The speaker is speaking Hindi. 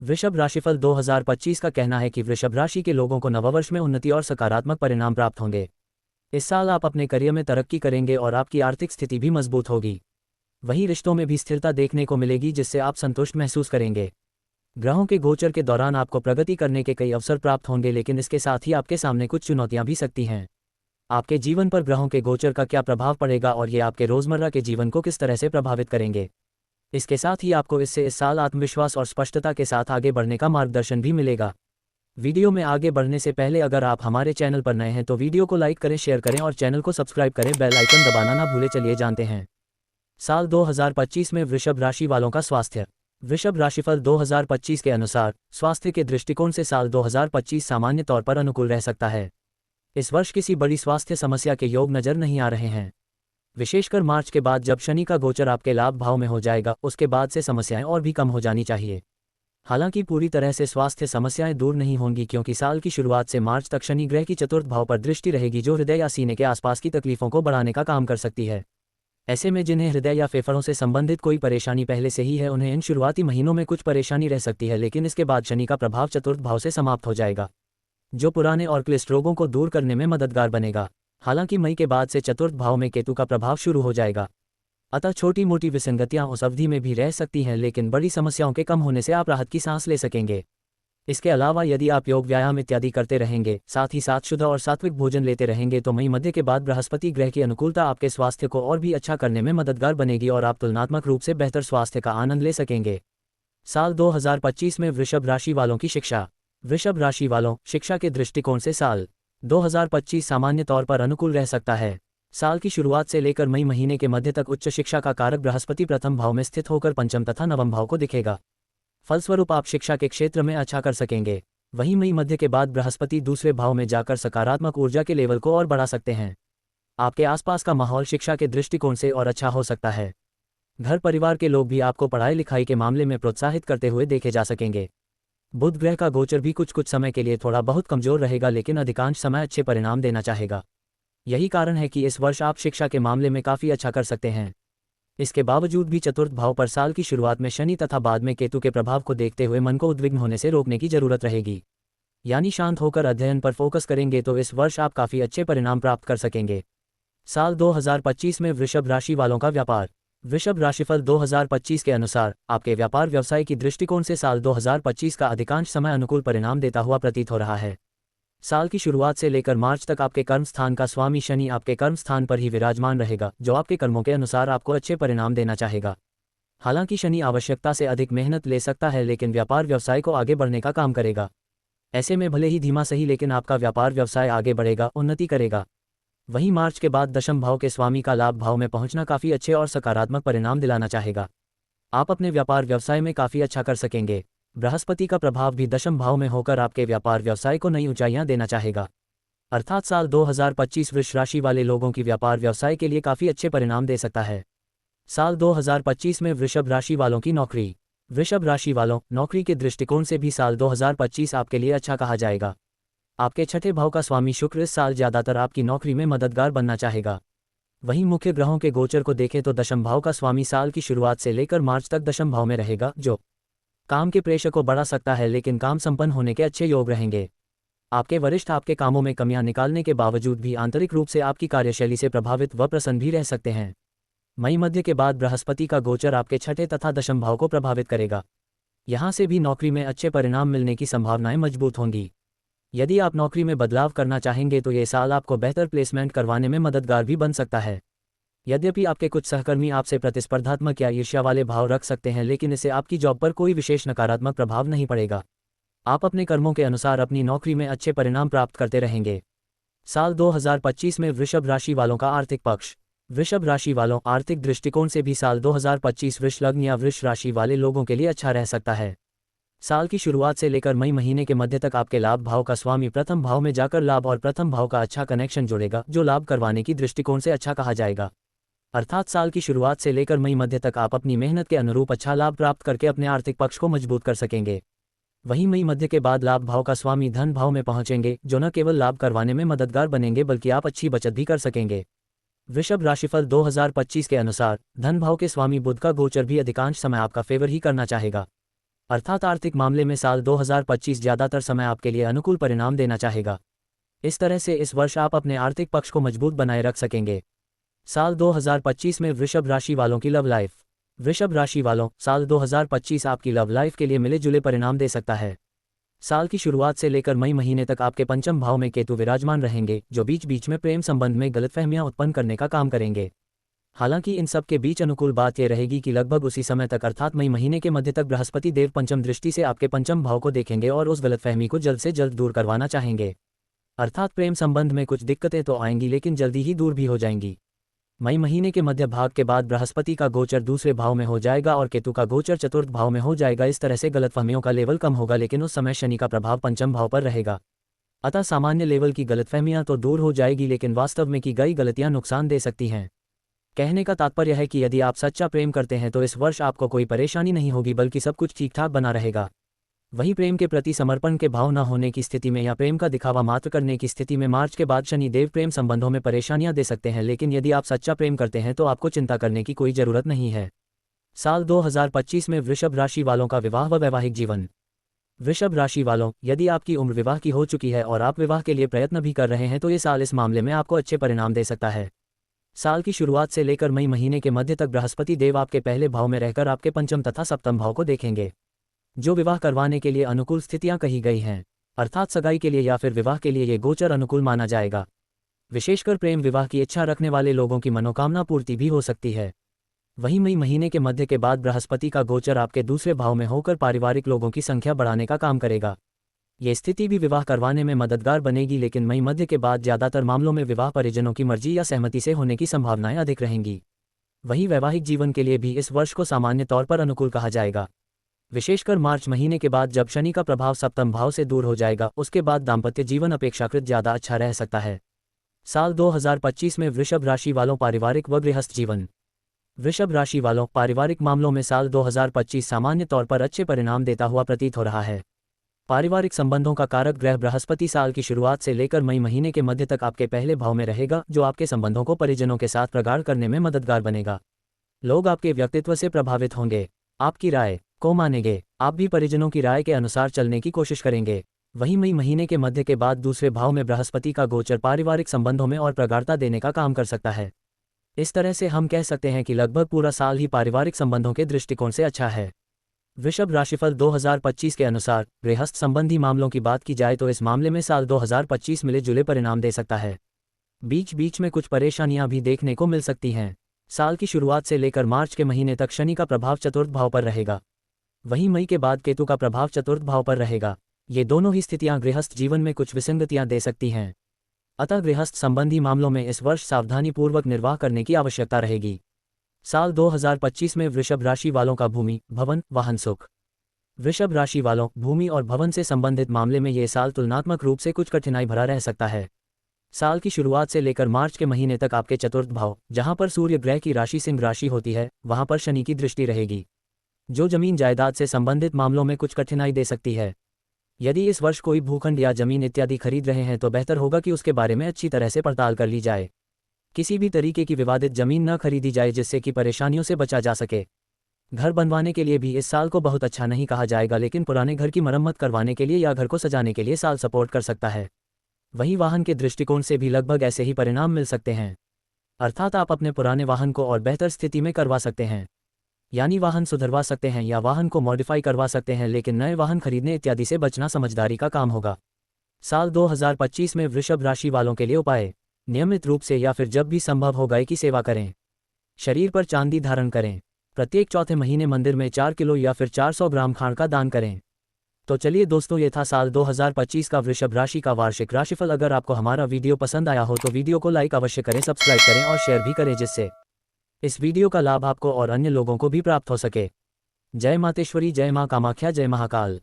वृषभ राशिफल 2025 का कहना है कि वृषभ राशि के लोगों को नववर्ष में उन्नति और सकारात्मक परिणाम प्राप्त होंगे। इस साल आप अपने करियर में तरक्की करेंगे और आपकी आर्थिक स्थिति भी मजबूत होगी। वहीं रिश्तों में भी स्थिरता देखने को मिलेगी, जिससे आप संतुष्ट महसूस करेंगे। ग्रहों के गोचर के दौरान आपको प्रगति करने के कई अवसर प्राप्त होंगे, लेकिन इसके साथ ही आपके सामने कुछ चुनौतियां भी सकती हैं। आपके जीवन पर ग्रहों के गोचर का क्या प्रभाव पड़ेगा और ये आपके रोजमर्रा के जीवन को किस तरह से प्रभावित करेंगे। इसके साथ ही आपको इससे इस साल आत्मविश्वास और स्पष्टता के साथ आगे बढ़ने का मार्गदर्शन भी मिलेगा। वीडियो में आगे बढ़ने से पहले अगर आप हमारे चैनल पर नए हैं तो वीडियो को लाइक करें, शेयर करें और चैनल को सब्सक्राइब करें। बेल आइकन दबाना ना भूलें। चलिए जानते हैं साल 2025 में वृषभ राशि वालों का स्वास्थ्य। वृषभ राशिफल 2025 के अनुसार स्वास्थ्य के दृष्टिकोण से साल 2025 सामान्य तौर पर अनुकूल रह सकता है। इस वर्ष किसी बड़ी स्वास्थ्य समस्या के योग नजर नहीं आ रहे हैं। विशेषकर मार्च के बाद जब शनि का गोचर आपके लाभ भाव में हो जाएगा, उसके बाद से समस्याएं और भी कम हो जानी चाहिए। हालांकि पूरी तरह से स्वास्थ्य समस्याएं दूर नहीं होंगी, क्योंकि साल की शुरुआत से मार्च तक शनि ग्रह की चतुर्थ भाव पर दृष्टि रहेगी, जो हृदय या सीने के आसपास की तकलीफों को बढ़ाने का काम कर सकती है। ऐसे में जिन्हें हृदय या फेफड़ों से संबंधित कोई परेशानी पहले से ही है, उन्हें इन शुरुआती महीनों में कुछ परेशानी रह सकती है, लेकिन इसके बाद शनि का प्रभाव चतुर्थ भाव से समाप्त हो जाएगा, जो पुराने और क्लिष्ट रोगों को दूर करने में मददगार बनेगा। हालांकि मई के बाद से चतुर्थ भाव में केतु का प्रभाव शुरू हो जाएगा, अतः छोटी मोटी विसंगतियां उस अवधि में भी रह सकती हैं, लेकिन बड़ी समस्याओं के कम होने से आप राहत की सांस ले सकेंगे। इसके अलावा यदि आप योग व्यायाम इत्यादि करते रहेंगे, साथ ही साथ शुद्ध और सात्विक भोजन लेते रहेंगे, तो मई मध्य के बाद बृहस्पति ग्रह की अनुकूलता आपके स्वास्थ्य को और भी अच्छा करने में मददगार बनेगी और आप तुलनात्मक रूप से बेहतर स्वास्थ्य का आनंद ले सकेंगे। साल 2025 में वृषभ राशि वालों की शिक्षा। वृषभ राशि वालों, शिक्षा के दृष्टिकोण से साल 2025 सामान्य तौर पर अनुकूल रह सकता है। साल की शुरुआत से लेकर मई महीने के मध्य तक उच्च शिक्षा का कारक बृहस्पति प्रथम भाव में स्थित होकर पंचम तथा नवम भाव को दिखेगा। फलस्वरूप आप शिक्षा के क्षेत्र में अच्छा कर सकेंगे। वहीं मई मध्य के बाद बृहस्पति दूसरे भाव में जाकर सकारात्मक ऊर्जा के लेवल को और बढ़ा सकते हैं। आपके आसपास का माहौल शिक्षा के दृष्टिकोण से और अच्छा हो सकता है। घर परिवार के लोग भी आपको पढ़ाई लिखाई के मामले में प्रोत्साहित करते हुए देखे जा सकेंगे। बुध ग्रह का गोचर भी कुछ समय के लिए थोड़ा बहुत कमजोर रहेगा, लेकिन अधिकांश समय अच्छे परिणाम देना चाहेगा। यही कारण है कि इस वर्ष आप शिक्षा के मामले में काफ़ी अच्छा कर सकते हैं। इसके बावजूद भी चतुर्थ भाव पर साल की शुरुआत में शनि तथा बाद में केतु के प्रभाव को देखते हुए मन को उद्विग्न होने से रोकने की जरूरत रहेगी। यानी शांत होकर अध्ययन पर फोकस करेंगे तो इस वर्ष आप काफ़ी अच्छे परिणाम प्राप्त कर सकेंगे। साल 2025 में वृषभ राशि वालों का व्यापार। वृषभ राशिफल 2025 के अनुसार आपके व्यापार व्यवसाय की दृष्टिकोण से साल 2025 का अधिकांश समय अनुकूल परिणाम देता हुआ प्रतीत हो रहा है। साल की शुरुआत से लेकर मार्च तक आपके कर्म स्थान का स्वामी शनि आपके कर्म स्थान पर ही विराजमान रहेगा, जो आपके कर्मों के अनुसार आपको अच्छे परिणाम देना चाहेगा। हालांकि शनि आवश्यकता से अधिक मेहनत ले सकता है, लेकिन व्यापार व्यवसाय को आगे बढ़ने का काम करेगा। ऐसे में भले ही धीमा सही, लेकिन आपका व्यापार व्यवसाय आगे बढ़ेगा, उन्नति करेगा। वहीं मार्च के बाद दशम भाव के स्वामी का लाभ भाव में पहुंचना काफ़ी अच्छे और सकारात्मक परिणाम दिलाना चाहेगा। आप अपने व्यापार व्यवसाय में काफ़ी अच्छा कर सकेंगे। बृहस्पति का प्रभाव भी दशम भाव में होकर आपके व्यापार व्यवसाय को नई ऊंचाइयां देना चाहेगा। अर्थात साल 2025 वृष राशि वाले लोगों की व्यापार व्यवसाय के लिए काफ़ी अच्छे परिणाम दे सकता है। साल 2025 में वृषभ राशि वालों की नौकरी। वृषभ राशि वालों, नौकरी के दृष्टिकोण से भी साल 2025 आपके लिए अच्छा कहा जाएगा। आपके छठे भाव का स्वामी शुक्र इस साल ज़्यादातर आपकी नौकरी में मददगार बनना चाहेगा। वहीं मुख्य ग्रहों के गोचर को देखें तो दशम भाव का स्वामी साल की शुरुआत से लेकर मार्च तक दशम भाव में रहेगा, जो काम के प्रेशर को बढ़ा सकता है, लेकिन काम संपन्न होने के अच्छे योग रहेंगे। आपके वरिष्ठ आपके कामों में कमियां निकालने के बावजूद भी आंतरिक रूप से आपकी कार्यशैली से प्रभावित व प्रसन्न भी रह सकते हैं। मई मध्य के बाद बृहस्पति का गोचर आपके छठे तथा दशम भाव को प्रभावित करेगा। यहां से भी नौकरी में अच्छे परिणाम मिलने की संभावनाएं मजबूत होंगी। यदि आप नौकरी में बदलाव करना चाहेंगे तो ये साल आपको बेहतर प्लेसमेंट करवाने में मददगार भी बन सकता है। यद्यपि आपके कुछ सहकर्मी आपसे प्रतिस्पर्धात्मक या ईर्ष्या वाले भाव रख सकते हैं, लेकिन इससे आपकी जॉब पर कोई विशेष नकारात्मक प्रभाव नहीं पड़ेगा। आप अपने कर्मों के अनुसार अपनी नौकरी में अच्छे परिणाम प्राप्त करते रहेंगे। साल 2025 में वृषभ राशि वालों का आर्थिक पक्ष। वृषभ राशि वालों, आर्थिक दृष्टिकोण से भी साल 2025 वृष लग्न या वृष राशि वाले लोगों के लिए अच्छा रह सकता है। साल की शुरुआत से लेकर मई महीने के मध्य तक आपके लाभ भाव का स्वामी प्रथम भाव में जाकर लाभ और प्रथम भाव का अच्छा कनेक्शन जोड़ेगा, जो लाभ करवाने की दृष्टिकोण से अच्छा कहा जाएगा। अर्थात साल की शुरुआत से लेकर मई मध्य तक आप अपनी मेहनत के अनुरूप अच्छा लाभ प्राप्त करके अपने आर्थिक पक्ष को मजबूत कर सकेंगे। वहीं मई मध्य के बाद लाभ भाव का स्वामी धन भाव में पहुंचेंगे, जो न केवल लाभ करवाने में मददगार बनेंगे बल्कि आप अच्छी बचत भी कर सकेंगे। वृषभ राशिफल 2025 के अनुसार धन भाव के स्वामी बुध का गोचर भी अधिकांश समय आपका फेवर ही करना चाहेगा। अर्थात आर्थिक मामले में साल 2025 ज़्यादातर समय आपके लिए अनुकूल परिणाम देना चाहेगा। इस तरह से इस वर्ष आप अपने आर्थिक पक्ष को मजबूत बनाए रख सकेंगे। साल 2025 में वृषभ राशि वालों की लव लाइफ। वृषभ राशि वालों, साल 2025 आपकी लव लाइफ के लिए मिले जुले परिणाम दे सकता है। साल की शुरुआत से लेकर मई महीने तक आपके पंचम भाव में केतु विराजमान रहेंगे, जो बीच बीच में प्रेम संबंध में गलतफहमियां उत्पन्न करने का काम करेंगे। हालांकि इन सब के बीच अनुकूल बात यह रहेगी कि लगभग उसी समय तक अर्थात मई महीने के मध्य तक बृहस्पति देव पंचम दृष्टि से आपके पंचम भाव को देखेंगे और उस गलतफहमी को जल्द से जल्द दूर करवाना चाहेंगे। अर्थात प्रेम संबंध में कुछ दिक्कतें तो आएंगी लेकिन जल्दी ही दूर भी हो जाएंगी। मई महीने के मध्य भाग के बाद बृहस्पति का गोचर दूसरे भाव में हो जाएगा और केतु का गोचर चतुर्थ भाव में हो जाएगा। इस तरह से गलतफहमियों का लेवल कम होगा, लेकिन उस समय शनि का प्रभाव पंचम भाव पर रहेगा। अतः सामान्य लेवल की गलतफहमियां तो दूर हो जाएगी, लेकिन वास्तव में की गई गलतियां नुकसान दे सकती हैं। कहने का तात्पर्य है कि यदि आप सच्चा प्रेम करते हैं तो इस वर्ष आपको कोई परेशानी नहीं होगी, बल्कि सब कुछ ठीक ठाक बना रहेगा। वहीं प्रेम के प्रति समर्पण के भाव न होने की स्थिति में या प्रेम का दिखावा मात्र करने की स्थिति में मार्च के बाद शनि देव प्रेम संबंधों में परेशानियां दे सकते हैं, लेकिन यदि आप सच्चा प्रेम करते हैं तो आपको चिंता करने की कोई जरूरत नहीं है। साल 2025 में वृषभ राशि वालों का विवाह व वैवाहिक जीवन। वृषभ राशि वालों, यदि आपकी उम्र विवाह की हो चुकी है और आप विवाह के लिए प्रयत्न भी कर रहे हैं तो ये साल इस मामले में आपको अच्छे परिणाम दे सकता है। साल की शुरुआत से लेकर मई महीने के मध्य तक बृहस्पति देव आपके पहले भाव में रहकर आपके पंचम तथा सप्तम भाव को देखेंगे, जो विवाह करवाने के लिए अनुकूल स्थितियां कही गई हैं। अर्थात सगाई के लिए या फिर विवाह के लिए ये गोचर अनुकूल माना जाएगा। विशेषकर प्रेम विवाह की इच्छा रखने वाले लोगों की मनोकामना पूर्ति भी हो सकती है। वहीं मई महीने के मध्य के बाद बृहस्पति का गोचर आपके दूसरे भाव में होकर पारिवारिक लोगों की संख्या बढ़ाने का काम करेगा। ये स्थिति भी विवाह करवाने में मददगार बनेगी, लेकिन मई मध्य के बाद ज़्यादातर मामलों में विवाह परिजनों की मर्जी या सहमति से होने की संभावनाएं अधिक रहेंगी। वहीं वैवाहिक जीवन के लिए भी इस वर्ष को सामान्य तौर पर अनुकूल कहा जाएगा। विशेषकर मार्च महीने के बाद जब शनि का प्रभाव सप्तम भाव से दूर हो जाएगा, उसके बाद दाम्पत्य जीवन अपेक्षाकृत ज़्यादा अच्छा रह सकता है। साल 2025 में वृषभ राशि वालों पारिवारिक व गृहस्थ जीवन। वृषभ राशि वालों, पारिवारिक मामलों में साल 2025 सामान्य तौर पर अच्छे परिणाम देता हुआ प्रतीत हो रहा है। पारिवारिक संबंधों का कारक ग्रह बृहस्पति साल की शुरुआत से लेकर मई महीने के मध्य तक आपके पहले भाव में रहेगा, जो आपके संबंधों को परिजनों के साथ प्रगाढ़ करने में मददगार बनेगा। लोग आपके व्यक्तित्व से प्रभावित होंगे, आपकी राय को मानेंगे, आप भी परिजनों की राय के अनुसार चलने की कोशिश करेंगे। वहीं मई महीने के मध्य के बाद दूसरे भाव में बृहस्पति का गोचर पारिवारिक संबंधों में और प्रगाढ़ता देने का काम कर सकता है। इस तरह से हम कह सकते हैं कि लगभग पूरा साल ही पारिवारिक संबंधों के दृष्टिकोण से अच्छा है। वृषभ राशिफल 2025 के अनुसार गृहस्थ संबंधी मामलों की बात की जाए तो इस मामले में साल 2025 मिले जुले परिणाम दे सकता है। बीच बीच में कुछ परेशानियां भी देखने को मिल सकती हैं। साल की शुरुआत से लेकर मार्च के महीने तक शनि का प्रभाव चतुर्थ भाव पर रहेगा। वहीं मई के बाद केतु का प्रभाव चतुर्थ भाव पर रहेगा। ये दोनों ही स्थितियां गृहस्थ जीवन में कुछ विसंगतियां दे सकती हैं। अतः गृहस्थ संबंधी मामलों में इस वर्ष सावधानीपूर्वक निर्वाह करने की आवश्यकता रहेगी। साल 2025 में वृषभ राशि वालों का भूमि, भवन, वाहन सुख। वृषभ राशि वालों, भूमि और भवन से संबंधित मामले में ये साल तुलनात्मक रूप से कुछ कठिनाई भरा रह सकता है। साल की शुरुआत से लेकर मार्च के महीने तक आपके चतुर्थ भाव, जहां पर सूर्य ग्रह की राशि सिंह राशि होती है, वहां पर शनि की दृष्टि रहेगी, जो जमीन जायदाद से संबंधित मामलों में कुछ कठिनाई दे सकती है। यदि इस वर्ष कोई भूखंड या जमीन इत्यादि खरीद रहे हैं तो बेहतर होगा कि उसके बारे में अच्छी तरह से पड़ताल कर ली जाए। किसी भी तरीके की विवादित जमीन न खरीदी जाए जिससे कि परेशानियों से बचा जा सके। घर बनवाने के लिए भी इस साल को बहुत अच्छा नहीं कहा जाएगा, लेकिन पुराने घर की मरम्मत करवाने के लिए या घर को सजाने के लिए साल सपोर्ट कर सकता है। वहीं वाहन के दृष्टिकोण से भी लगभग ऐसे ही परिणाम मिल सकते हैं। अर्थात आप अपने पुराने वाहन को और बेहतर स्थिति में करवा सकते हैं, यानी वाहन सुधरवा सकते हैं या वाहन को मॉडिफाई करवा सकते हैं, लेकिन नए वाहन खरीदने इत्यादि से बचना समझदारी का काम होगा। साल 2025 में वृषभ राशि वालों के लिए उपाय। नियमित रूप से या फिर जब भी संभव हो गाय की सेवा करें। शरीर पर चांदी धारण करें। प्रत्येक चौथे महीने मंदिर में 4 किलो या फिर 400 ग्राम खांड का दान करें। तो चलिए दोस्तों, ये था साल 2025 का वृषभ राशि का वार्षिक राशिफल। अगर आपको हमारा वीडियो पसंद आया हो तो वीडियो को लाइक अवश्य करें, सब्सक्राइब करें और शेयर भी करें, जिससे इस वीडियो का लाभ आपको और अन्य लोगों को भी प्राप्त हो सके। जय मातेश्वरी, जय मां कामाख्या, जय महाकाल।